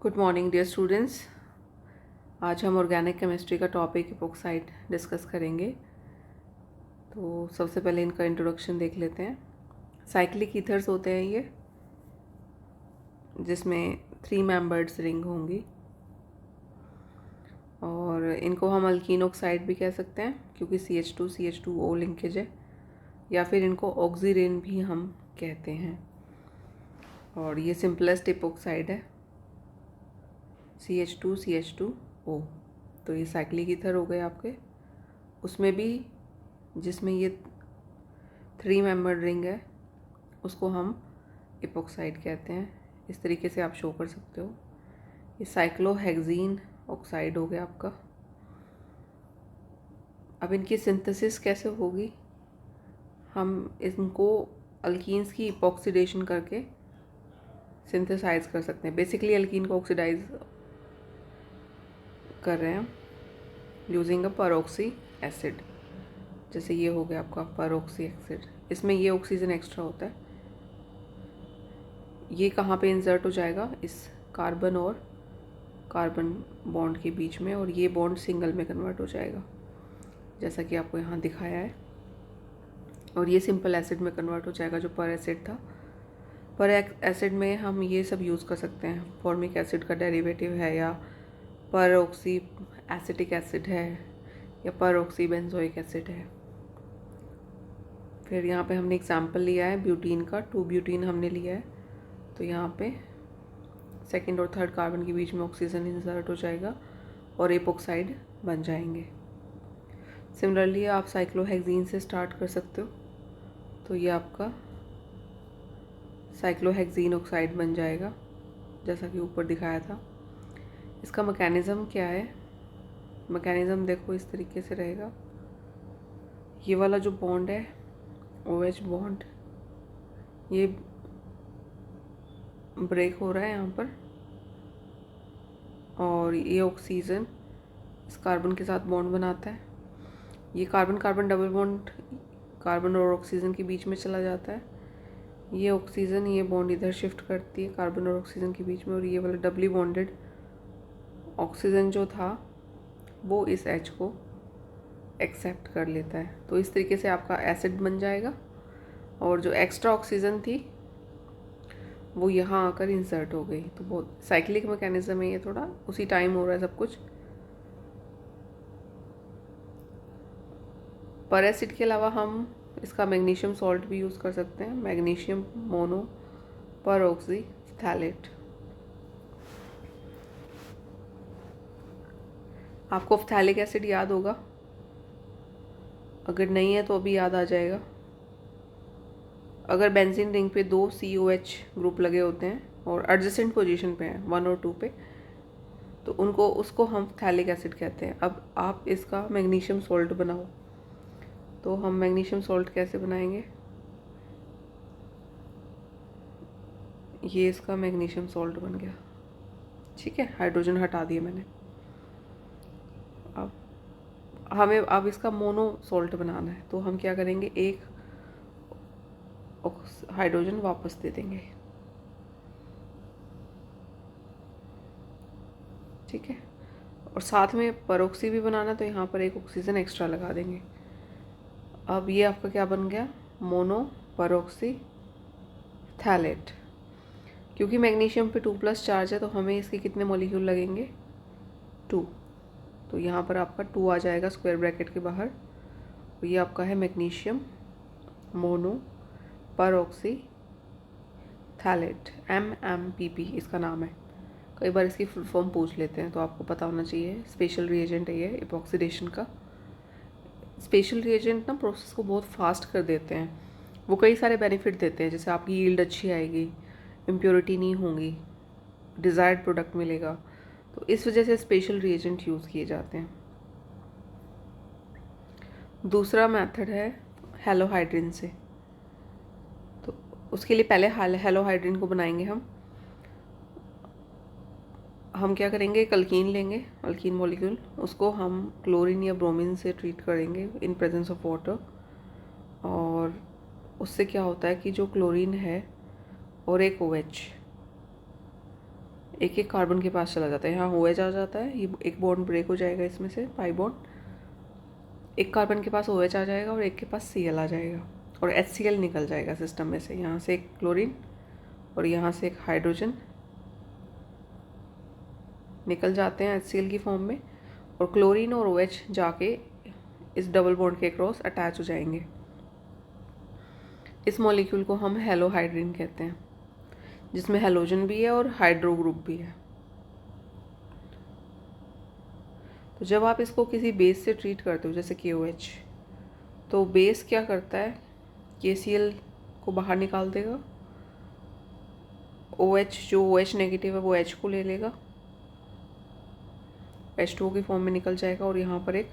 Good morning dear students. आज हम organic chemistry का टॉपिक इपोक्साइड डिस्कस करेंगे। तो सबसे पहले इनका इंट्रोडक्शन देख लेते हैं। साइक्लिक ईथर्स होते हैं ये, जिसमें 3 मेंबर्ड रिंग होंगी और इनको हम अल्कीन ऑक्साइड भी कह सकते हैं क्योंकि CH2CH2O लिंकेज है, या फिर इनको ऑक्सीरेन भी हम कहते हैं। और ये सिंपलेस्ट इपोक्साइड है CH2CH2O। तो ये साइक्लिक ईथर हो गए आपके। उसमें भी जिसमें ये 3 मेंबर्ड रिंग है उसको हम इपोक्साइड कहते हैं। इस तरीके से आप शो कर सकते हो। ये साइक्लोहेक्सीन ऑक्साइड हो गया आपका। अब इनकी सिंथेसिस कैसे होगी, हम इनको अल्कीन्स की इपोक्सीडेशन करके सिंथेसाइज कर सकते हैं। बेसिकली अल्कीन को ऑक्सीडाइज कर रहे हैं यूजिंग अ परऑक्सी एसिड। जैसे ये हो गया आपका परऑक्सी एसिड, इसमें ये ऑक्सीजन एक्स्ट्रा होता है। ये कहाँ पे इंसर्ट हो जाएगा, इस कार्बन और कार्बन बॉन्ड के बीच में, और ये बॉन्ड सिंगल में कन्वर्ट हो जाएगा जैसा कि आपको यहाँ दिखाया है। और ये सिंपल एसिड में कन्वर्ट हो जाएगा जो पर एसिड था। पर एसिड में हम ये सब यूज़ कर सकते हैं, फॉर्मिक एसिड का डेरिवेटिव है, या परऑक्सी एसिटिक एसिड है, या परऑक्सी बेंजोइक एसिड है। फिर यहाँ पे हमने एग्जाम्पल लिया है ब्यूटीन का, 2 ब्यूटीन हमने लिया है। तो यहाँ पे सेकंड और थर्ड कार्बन के बीच में ऑक्सीजन इंसर्ट हो जाएगा और एपोक्साइड बन जाएंगे। सिमिलरली आप साइक्लोहेक्सीन से स्टार्ट कर सकते हो। तो ये आपका साइक्लोहेक्सीन ऑक्साइड बन जाएगा जैसा कि ऊपर दिखाया था। इसका मैकेनिज़्म क्या है, मैकेनिज़्म देखो इस तरीके से रहेगा। ये वाला जो बॉन्ड है OH बॉन्ड, ये ब्रेक हो रहा है यहाँ पर, और ये ऑक्सीजन इस कार्बन के साथ बॉन्ड बनाता है। ये carbon carbon double bond carbon और ऑक्सीजन के बीच में चला जाता है। ये ऑक्सीजन ये बॉन्ड इधर शिफ्ट करती है कार्बन और ऑक्सीजन के बीच में, और ये वाला डबली बॉन्डेड ऑक्सीजन जो था वो इस H को एक्सेप्ट कर लेता है। तो इस तरीके से आपका एसिड बन जाएगा, और जो एक्स्ट्रा ऑक्सीजन थी वो यहाँ आकर इंसर्ट हो गई। तो बहुत साइक्लिक मैकेनिज्म है ये, थोड़ा उसी टाइम हो रहा है सब कुछ। पर एसिड के अलावा हम इसका मैग्नीशियम सॉल्ट भी यूज़ कर सकते हैं, मैग्नीशियम मोनो परऑक्सी थैलेट। आपको फ्थैलिक एसिड याद होगा, अगर नहीं है तो अभी याद आ जाएगा। अगर बेंजीन रिंग पे 2 COH ग्रुप लगे होते हैं और एडजेसेंट पोजीशन पे हैं 1 और 2 पे, तो उसको हम फ्थैलिक एसिड कहते हैं। अब आप इसका मैग्नीशियम सॉल्ट बनाओ, तो हम मैग्नीशियम सॉल्ट कैसे बनाएंगे, ये इसका मैग्नीशियम सॉल्ट बन गया। ठीक है, हाइड्रोजन हटा दिए मैंने। अब हमें अब इसका मोनो सॉल्ट बनाना है, तो हम क्या करेंगे, एक हाइड्रोजन वापस दे देंगे। ठीक है, और साथ में परऑक्सी भी बनाना, तो यहाँ पर एक ऑक्सीजन एक्स्ट्रा लगा देंगे। अब ये आपका क्या बन गया, मोनो परऑक्सी थैलेट। क्योंकि मैग्नीशियम पे 2+ चार्ज है तो हमें इसके कितने मॉलिक्यूल लगेंगे, 2। तो यहाँ पर आपका 2 आ जाएगा स्क्वायर ब्रैकेट के बाहर। तो ये आपका है मैग्नीशियम मोनो परऑक्सी थैलेट, MMPP इसका नाम है। कई बार इसकी फुल फॉर्म पूछ लेते हैं, तो आपको पता होना चाहिए। स्पेशल रिएजेंट है ये इपॉक्सीडेशन का। स्पेशल रिएजेंट ना प्रोसेस को बहुत फास्ट कर देते हैं। वो कई सारे बेनिफिट देते हैं, जैसे आपकी यील्ड अच्छी आएगी, इम्प्योरिटी नहीं होंगी, डिज़ायर्ड प्रोडक्ट मिलेगा। तो इस वजह से स्पेशल रिएजेंट यूज़ किए जाते हैं। दूसरा मेथड है हेलोहाइड्रिन से। तो उसके लिए पहले हेलोहाइड्रिन को बनाएंगे हम क्या करेंगे, एक अल्कीन लेंगे, अल्कीन मॉलिक्यूल, उसको हम क्लोरीन या ब्रोमीन से ट्रीट करेंगे इन प्रेजेंस ऑफ वाटर। और उससे क्या होता है कि जो क्लोरीन है और एक OH, एक एक कार्बन के पास चला जाता है। यहाँ OH आ जाता है, ये एक बॉन्ड ब्रेक हो जाएगा इसमें से, पाई बॉन्ड, एक कार्बन के पास OH आ जाएगा और एक के पास Cl आ जाएगा और HCl निकल जाएगा सिस्टम में से। यहाँ से एक क्लोरीन और यहाँ से एक हाइड्रोजन निकल जाते हैं HCl की फॉर्म में, और क्लोरीन और OH जाके इस डबल बॉन्ड के क्रॉस अटैच हो जाएंगे। इस मॉलिक्यूल को हम हेलोहाइड्रिन कहते हैं, जिसमें हेलोजन भी है और हाइड्रो ग्रुप भी है। तो जब आप इसको किसी बेस से ट्रीट करते हो जैसे KOH, तो बेस क्या करता है, KCl को बाहर निकाल देगा, OH जो OH नेगेटिव है वो H को ले लेगा, H2O की फॉर्म में निकल जाएगा और यहाँ पर एक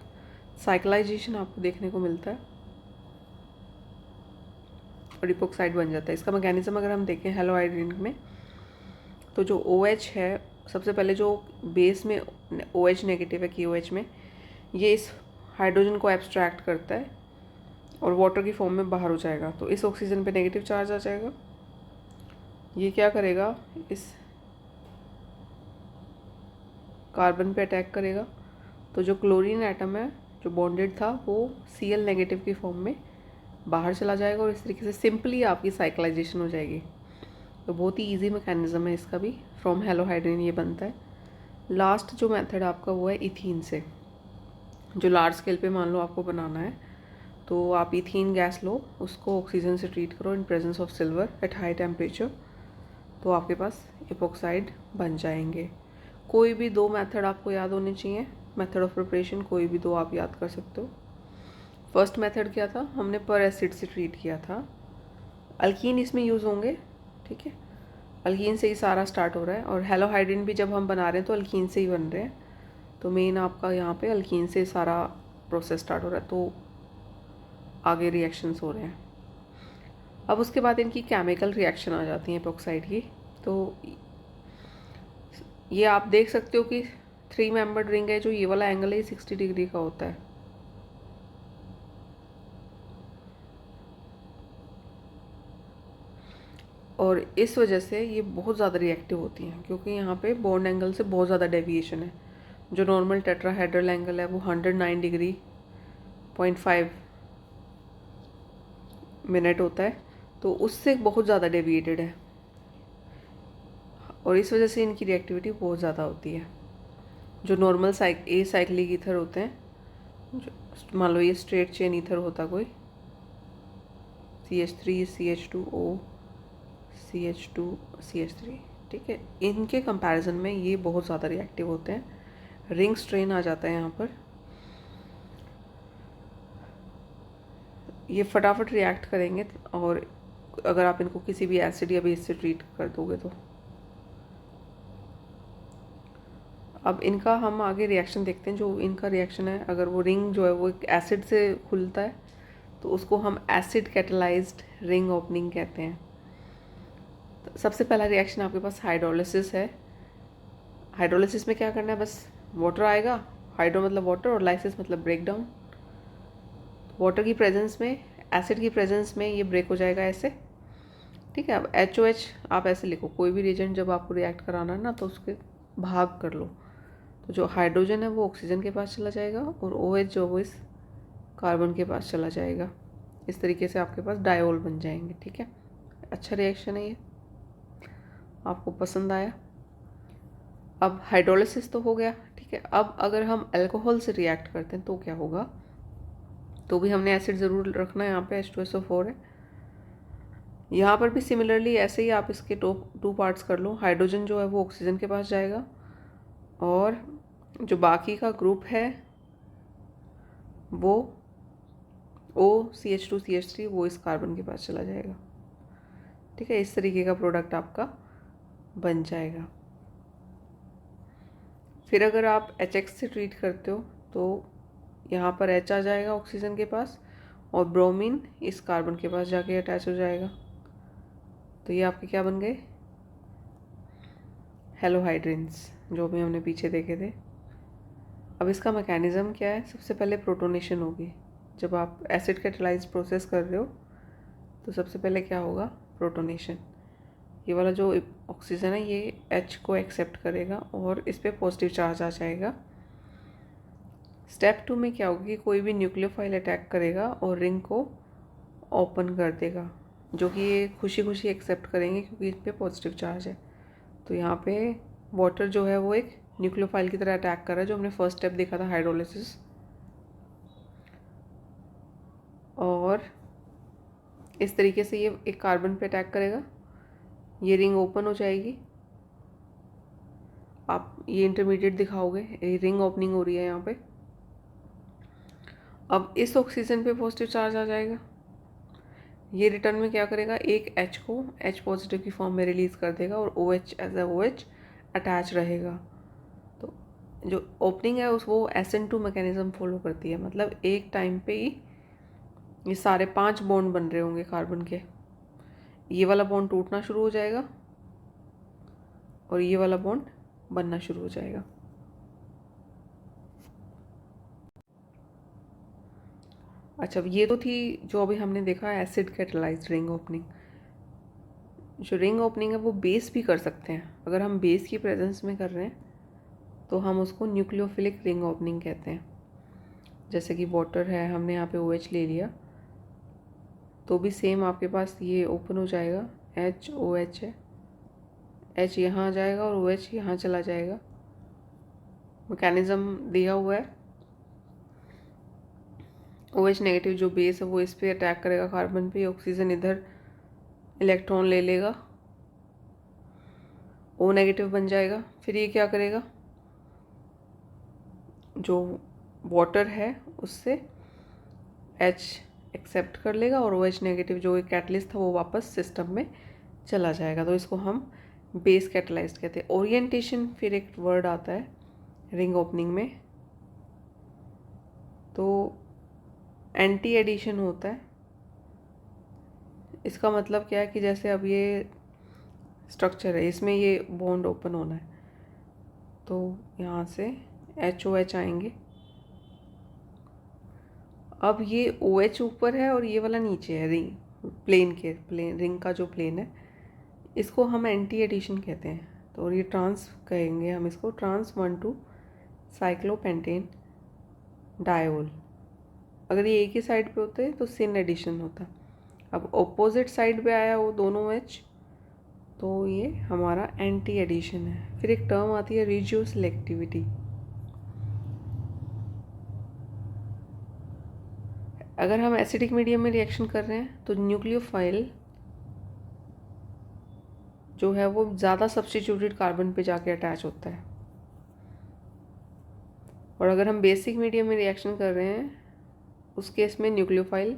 साइक्लाइजेशन आपको देखने को मिलता है और इपोक्साइड बन जाता है। इसका मैकेनिज्म अगर हम देखें हेलोहाइड्रिन में, तो जो OH है, सबसे पहले जो बेस में OH नेगेटिव है KOH में, ये इस हाइड्रोजन को एब्स्ट्रैक्ट करता है और वाटर की फॉर्म में बाहर हो जाएगा। तो इस ऑक्सीजन पे नेगेटिव चार्ज आ जाएगा। ये क्या करेगा, इस कार्बन पे अटैक करेगा, तो जो क्लोरीन एटम है जो बॉन्डेड था वो Cl नेगेटिव की फॉर्म में बाहर चला जाएगा और इस तरीके से सिंपली आपकी साइक्लाइजेशन हो जाएगी। तो बहुत ही इजी मैकेनिज्म है इसका भी, फ्रॉम हेलोहाइड्रिन ये बनता है। लास्ट जो मेथड आपका वो है इथीन से, जो लार्ज स्केल पे मान लो आपको बनाना है, तो आप इथीन गैस लो, उसको ऑक्सीजन से ट्रीट करो in presence of silver at high temperature, तो आपके पास इपोक्साइड बन जाएंगे। कोई भी दो मेथड आपको याद होने चाहिए, मेथड ऑफ प्रिपरेशन कोई भी दो आप याद कर सकते हो। फर्स्ट मेथड क्या था, हमने पर एसिड से ट्रीट किया था, अल्कीन इसमें यूज़ होंगे, ठीक है, अल्कीन से ही सारा स्टार्ट हो रहा है, और हेलोहाइड्रिन भी जब हम बना रहे हैं तो अल्कीन से ही बन रहे हैं, तो मेन आपका यहाँ पे अल्कीन से सारा प्रोसेस स्टार्ट हो रहा है, तो आगे रिएक्शंस हो रहे हैं। अब उसके बाद इनकी केमिकल रिएक्शन आ जाती है इपोक्साइड की। तो ये आप देख सकते हो कि 3 मेंबर्ड रिंग है, जो ये वाला एंगल है 60 डिग्री का होता है। और इस वजह से ये बहुत ज़्यादा रिएक्टिव होती हैं, क्योंकि यहाँ पे बॉन्ड एंगल से बहुत ज़्यादा डेविएशन है। जो नॉर्मल टेट्राहेड्रल एंगल है वो 109 डिग्री 0.5 मिनट होता है, तो उससे बहुत ज़्यादा डेविएटेड है, और इस वजह से इनकी रिएक्टिविटी बहुत ज़्यादा होती है। जो नॉर्मल ए साइक्लिक ईथर होते हैं, मान लो ये स्ट्रेट चेन ईथर होता कोई, CH3 CH2O CH2 CH3, ठीक है, इनके कंपैरिजन में ये बहुत ज़्यादा रिएक्टिव होते हैं। रिंग स्ट्रेन आ जाता है यहाँ पर, ये फटाफट रिएक्ट करेंगे, और अगर आप इनको किसी भी एसिड या बेस से ट्रीट कर दोगे तो। अब इनका हम आगे रिएक्शन देखते हैं। जो इनका रिएक्शन है, अगर वो रिंग जो है वो एक एसिड से खुलता है तो उसको हम एसिड कैटलाइज्ड रिंग ओपनिंग कहते हैं। तो सबसे पहला रिएक्शन आपके पास हाइड्रोलिसिस है। हाइड्रोलिसिस में क्या करना है, बस वाटर आएगा, हाइड्रो मतलब वाटर और लाइसिस मतलब ब्रेक डाउन। वाटर की प्रेजेंस में, एसिड की प्रेजेंस में ये ब्रेक हो जाएगा ऐसे, ठीक है। अब HOH आप ऐसे लिखो, कोई भी रिएजेंट जब आपको रिएक्ट कराना है ना तो उसके भाग कर लो, तो जो हाइड्रोजन है वो ऑक्सीजन के पास चला जाएगा और OH जो वो इस कार्बन के पास चला जाएगा। इस तरीके से आपके पास डायोल बन जाएंगे, ठीक है। अच्छा रिएक्शन है ये, आपको पसंद आया। अब हाइड्रोलिसिस तो हो गया, ठीक है। अब अगर हम अल्कोहल से रिएक्ट करते हैं तो क्या होगा, तो भी हमने एसिड ज़रूर रखना है, यहाँ पे H2SO4 है। यहाँ पर भी सिमिलरली ऐसे ही आप इसके टू पार्ट्स कर लो। हाइड्रोजन जो है वो ऑक्सीजन के पास जाएगा और जो बाकी का ग्रुप है वो OCH2CH3 वो इस कार्बन के पास चला जाएगा, ठीक है। इस तरीके का प्रोडक्ट आपका बन जाएगा। फिर अगर आप HX से ट्रीट करते हो तो यहाँ पर H आ जाएगा ऑक्सीजन के पास और ब्रोमीन इस कार्बन के पास जाके अटैच हो जाएगा। तो ये आपके क्या बन गए, हेलोहाइड्रिन्स, जो भी हमने पीछे देखे थे। अब इसका मैकेनिज़्म क्या है, सबसे पहले प्रोटोनेशन होगी। जब आप एसिड कैटलाइज्ड प्रोसेस कर रहे हो तो सबसे पहले क्या होगा, प्रोटोनेशन। ये वाला जो ऑक्सीजन है ये H को एक्सेप्ट करेगा और इस पर पॉजिटिव चार्ज आ जाएगा। स्टेप 2 में क्या होगा कि कोई भी न्यूक्लियोफाइल अटैक करेगा और रिंग को ओपन कर देगा, जो कि ये खुशी खुशी एक्सेप्ट करेंगे क्योंकि इस पर पॉजिटिव चार्ज है। तो यहाँ पे वाटर जो है वो एक न्यूक्लियोफाइल की तरह अटैक कर रहा है, जो हमने फर्स्ट स्टेप देखा था हाइड्रोलिसिस। और इस तरीके से ये एक कार्बन पे अटैक करेगा, ये रिंग ओपन हो जाएगी। आप ये इंटरमीडिएट दिखाओगे, ये रिंग ओपनिंग हो रही है यहाँ पे। अब इस ऑक्सीजन पे पॉजिटिव चार्ज आ जाएगा, ये रिटर्न में क्या करेगा, एक H को H पॉजिटिव की फॉर्म में रिलीज़ कर देगा और OH as a OH attach रहेगा। तो जो ओपनिंग है उस वो SN2 मैकेनिज्म फॉलो करती है, मतलब एक टाइम पे ही ये सारे 5 बॉन्ड बन रहे होंगे कार्बन के। ये वाला बॉन्ड टूटना शुरू हो जाएगा और ये वाला बॉन्ड बनना शुरू हो जाएगा। अच्छा, ये तो थी जो अभी हमने देखा एसिड कैटलाइज्ड रिंग ओपनिंग। जो रिंग ओपनिंग है वो बेस भी कर सकते हैं। अगर हम बेस की प्रेजेंस में कर रहे हैं तो हम उसको न्यूक्लियोफिलिक रिंग ओपनिंग कहते हैं। जैसे कि वाटर है, हमने यहाँ पे OH ले लिया तो भी सेम आपके पास ये ओपन हो जाएगा। HOH है, H यहाँ आ जाएगा और OH यहाँ चला जाएगा। मैकेनिज़्म दिया हुआ है। OH नेगेटिव जो बेस है वो इस पे अटैक करेगा कार्बन पे, ऑक्सीजन इधर इलेक्ट्रॉन ले लेगा, O नेगेटिव बन जाएगा। फिर ये क्या करेगा, जो वाटर है उससे H एक्सेप्ट कर लेगा और OH नेगेटिव जो एक कैटलिस्ट था वो वापस सिस्टम में चला जाएगा। तो इसको हम बेस कैटलाइज्ड कहते हैं। ओरिएंटेशन फिर एक वर्ड आता है रिंग ओपनिंग में, तो एंटी एडिशन होता है। इसका मतलब क्या है कि जैसे अब ये स्ट्रक्चर है, इसमें ये बॉन्ड ओपन होना है तो यहाँ से HOH आएंगे। अब ये OH ऊपर है और ये वाला नीचे है, रिंग रिंग का जो प्लेन है, इसको हम एंटी एडिशन कहते हैं। तो ये ट्रांस कहेंगे हम इसको, ट्रांस 1,2 साइक्लोपेंटेन डायोल। अगर ये एक ही साइड पे होते तो सिन एडिशन होता। अब ऑपोजिट साइड पे आया वो दोनों H, तो ये हमारा एंटी एडिशन है। फिर एक टर्म आती है रेजियो सिलेक्टिविटी। अगर हम एसिडिक मीडियम में रिएक्शन कर रहे हैं तो न्यूक्लियोफाइल जो है वो ज़्यादा सब्स्टिट्यूटेड कार्बन पे जाके अटैच होता है, और अगर हम बेसिक मीडियम में रिएक्शन कर रहे हैं उस केस में न्यूक्लियोफाइल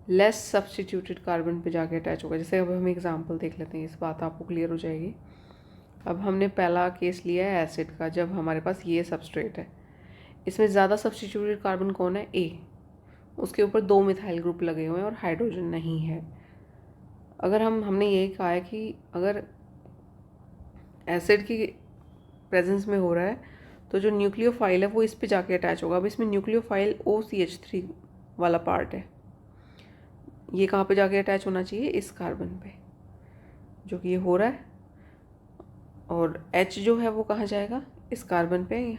लेस सब्स्टिट्यूटेड कार्बन पे जाके अटैच होगा। जैसे अब हम एग्जांपल देख लेते हैं, इस बात आपको क्लियर हो जाएगी। अब हमने पहला केस लिया है एसिड का, जब हमारे पास ये सबस्ट्रेट है, इसमें ज़्यादा सब्स्टिट्यूटेड कार्बन कौन है, A। उसके ऊपर 2 मिथाइल ग्रुप लगे हुए हैं और हाइड्रोजन नहीं है। अगर हमने यही कहा है कि अगर एसिड की प्रेजेंस में हो रहा है तो जो न्यूक्लियोफाइल है वो इस पे जाके अटैच होगा। अब इसमें न्यूक्लियोफाइल OCH3 वाला पार्ट है, ये कहाँ पे जाके अटैच होना चाहिए, इस कार्बन पे, जो कि ये हो रहा है। और H जो है वो कहाँ जाएगा, इस कार्बन पे,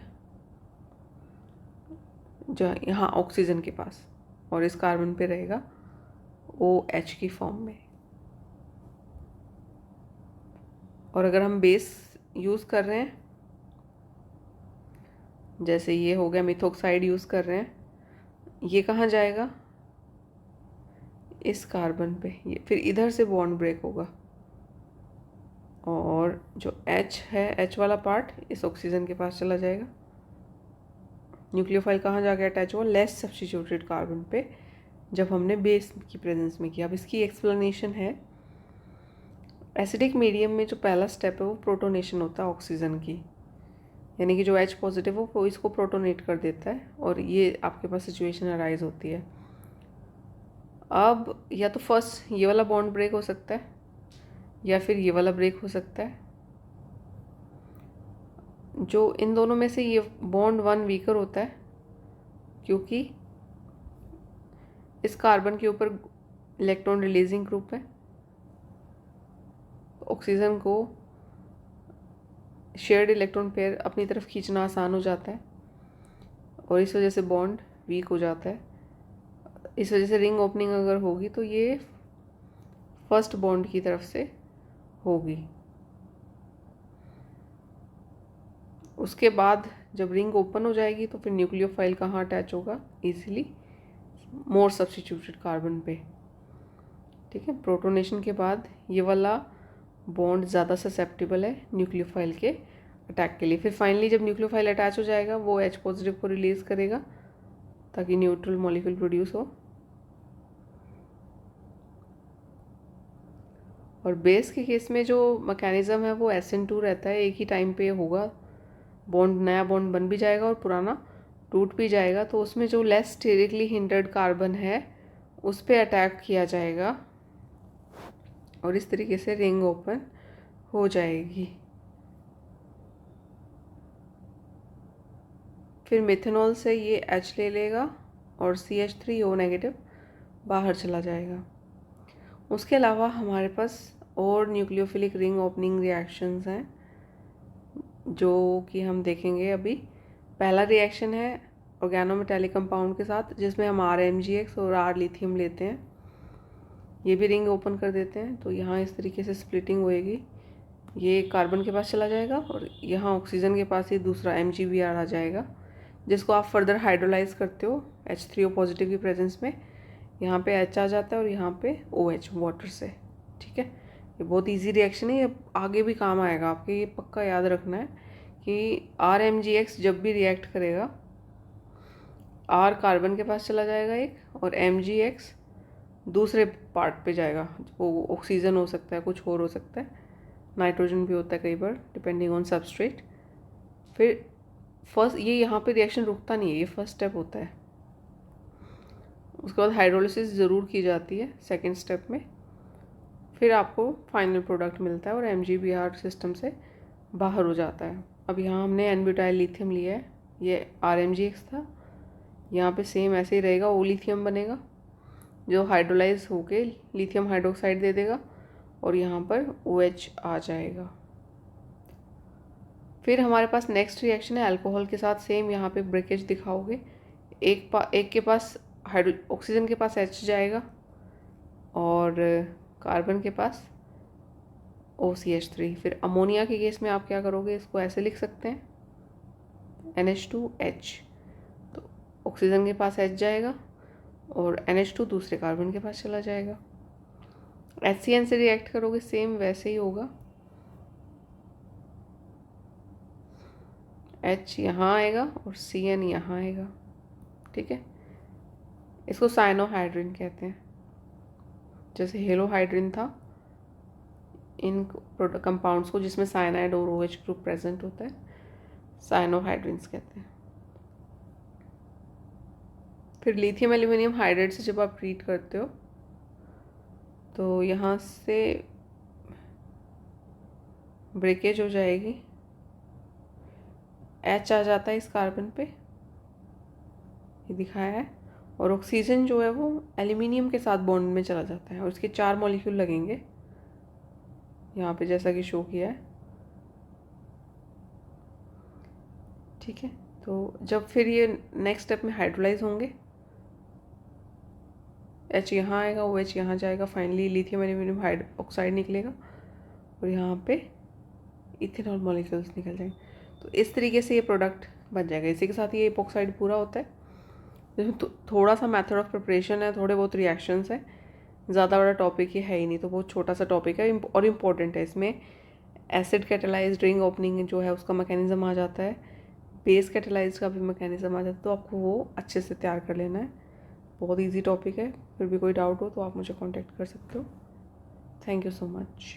जो यहाँ ऑक्सीजन के पास, और इस कार्बन पे रहेगा OH की फॉर्म में। और अगर हम बेस यूज़ कर रहे हैं, जैसे ये हो गया मिथोक्साइड यूज़ कर रहे हैं, ये कहाँ जाएगा, इस कार्बन पे। ये फिर इधर से बॉन्ड ब्रेक होगा और जो H है, H वाला पार्ट इस ऑक्सीजन के पास चला जाएगा। न्यूक्लियोफाइल कहाँ जाके अटैच हुआ, लेस सब्स्टिट्यूटेड कार्बन पे, जब हमने बेस की प्रेजेंस में किया। अब इसकी एक्सप्लेनेशन है, एसिडिक मीडियम में जो पहला स्टेप है वो प्रोटोनेशन होता है ऑक्सीजन की, यानी कि जो H पॉजिटिव हो वो इसको प्रोटोनेट कर देता है और ये आपके पास सिचुएशन अराइज होती है। अब या तो फर्स्ट ये वाला बॉन्ड ब्रेक हो सकता है या फिर ये वाला ब्रेक हो सकता है। जो इन दोनों में से ये बॉन्ड 1 वीकर होता है, क्योंकि इस कार्बन के ऊपर इलेक्ट्रॉन रिलीजिंग ग्रुप है ऑक्सीजन को शेयर्ड इलेक्ट्रॉन पेयर अपनी तरफ खींचना आसान हो जाता है और इस वजह से बॉन्ड वीक हो जाता है। इस वजह से रिंग ओपनिंग अगर होगी तो ये फर्स्ट बॉन्ड की तरफ से होगी। उसके बाद जब रिंग ओपन हो जाएगी तो फिर न्यूक्लियोफाइल कहाँ अटैच होगा, इजीली मोर सब्स्टिट्यूटेड कार्बन पे। ठीक है, प्रोटोनेशन के बाद ये वाला बॉन्ड ज़्यादा ससेप्टेबल है न्यूक्लियोफाइल के अटैक के लिए। फिर फाइनली जब न्यूक्लियोफाइल अटैच हो जाएगा वो H पॉजिटिव को रिलीज़ करेगा ताकि न्यूट्रल मॉलिक्यूल प्रोड्यूस हो। और बेस के केस में जो मैकेनिज़्म है वो SN2 रहता है, एक ही टाइम पे होगा। बॉन्ड, नया बॉन्ड बन भी जाएगा और पुराना टूट भी जाएगा, तो उसमें जो लेस स्टेरिकली हिंडर्ड कार्बन है उस पर अटैक किया जाएगा और इस तरीके से रिंग ओपन हो जाएगी। फिर मिथेनॉल से ये H ले लेगा और CH3O नेगेटिव बाहर चला जाएगा। उसके अलावा हमारे पास और न्यूक्लियोफिलिक रिंग ओपनिंग रिएक्शंस हैं जो कि हम देखेंगे अभी। पहला रिएक्शन है ऑर्गेनोमेटालिक कंपाउंड के साथ, जिसमें हम RMgX और R लिथियम लेते हैं। ये भी रिंग ओपन कर देते हैं, तो यहाँ इस तरीके से स्प्लिटिंग होएगी। ये कार्बन के पास चला जाएगा और यहाँ ऑक्सीजन के पास ही दूसरा MgBr आ जाएगा, जिसको आप फर्दर हाइड्रोलाइज करते हो H3O पॉजिटिव की प्रेजेंस में। यहाँ पे H आ जाता है और यहाँ पे OH वाटर से। ठीक है, ये बहुत इजी रिएक्शन है, ये आगे भी काम आएगा आपके, ये पक्का याद रखना है कि RMgX जब भी रिएक्ट करेगा, R कार्बन के पास चला जाएगा एक और MgX दूसरे पार्ट पे जाएगा। वो ऑक्सीजन हो सकता है, कुछ और हो सकता है, नाइट्रोजन भी होता है कई बार, डिपेंडिंग ऑन सबस्ट्रेट। फिर फर्स्ट ये यहाँ पे रिएक्शन रुकता नहीं है, ये फर्स्ट स्टेप होता है। उसके बाद हाइड्रोलिसिस ज़रूर की जाती है सेकेंड स्टेप में। फिर आपको फाइनल प्रोडक्ट मिलता है और MgBr सिस्टम से बाहर हो जाता है। अब यहाँ हमने N-ब्यूटाइल लिथियम लिया है, ये RMgX था। यहाँ पे सेम ऐसे ही रहेगा, O लिथियम बनेगा जो हाइड्रोलाइज होके लिथियम हाइड्रोक्साइड दे देगा और यहाँ पर OH आ जाएगा। फिर हमारे पास नेक्स्ट रिएक्शन है अल्कोहल के साथ। सेम यहाँ पे ब्रेकेज दिखाओगे, एक के पास ऑक्सीजन के पास H जाएगा और कार्बन के पास OCH3। फिर अमोनिया के केस में आप क्या करोगे, इसको ऐसे लिख सकते हैं NH2H। तो ऑक्सीजन के पास H जाएगा और NH2 दूसरे कार्बन के पास चला जाएगा। HCN से रिएक्ट करोगे सेम वैसे ही होगा, H यहाँ आएगा और CN यहाँ आएगा। ठीक है, इसको साइनोहाइड्रिन कहते हैं। जैसे हेलोहाइड्रिन था इन कंपाउंड्स को जिसमें साइनाइड और OH ग्रुप प्रेजेंट होता है, साइनोहाइड्रिन्स कहते हैं। फिर लिथियम एल्यूमिनियम हाइड्राइड से जब आप ट्रीट करते हो तो यहाँ से ब्रेकेज हो जाएगी, H आ जाता है इस कार्बन पे, ये दिखाया है, और ऑक्सीजन जो है वो एल्यूमिनियम के साथ बॉन्ड में चला जाता है और इसके 4 मॉलिक्यूल लगेंगे यहाँ पे जैसा कि शो किया है। ठीक है, तो जब फिर ये नेक्स्ट स्टेप में हाइड्रोलाइज होंगे, H यहाँ आएगा, OH यहाँ जाएगा, फाइनली लिथियम एल्यूमिनियम हाइड्रोक्साइड निकलेगा और यहाँ पे इथेनॉल मॉलिक्यूल्स निकल जाएंगे। तो इस तरीके से ये प्रोडक्ट बन जाएगा। इसी के साथ ये इपॉक्साइड पूरा होता है, जिसमें थोड़ा सा मेथड ऑफ प्रिपरेशन है, थोड़े बहुत रिएक्शंस है, ज़्यादा बड़ा टॉपिक ये है ही नहीं, तो बहुत छोटा सा टॉपिक है और इम्पॉर्टेंट है। इसमें एसिड कैटेलाइज्ड रिंग ओपनिंग जो है उसका मैकेनिज्म आ जाता है, बेस कैटेलाइज्ड का भी मैकेनिज्म आ जाता है, तो आपको वो अच्छे से तैयार कर लेना है। बहुत ईजी टॉपिक है, फिर भी कोई डाउट हो तो आप मुझे कॉन्टेक्ट कर सकते हो। Thank you so much.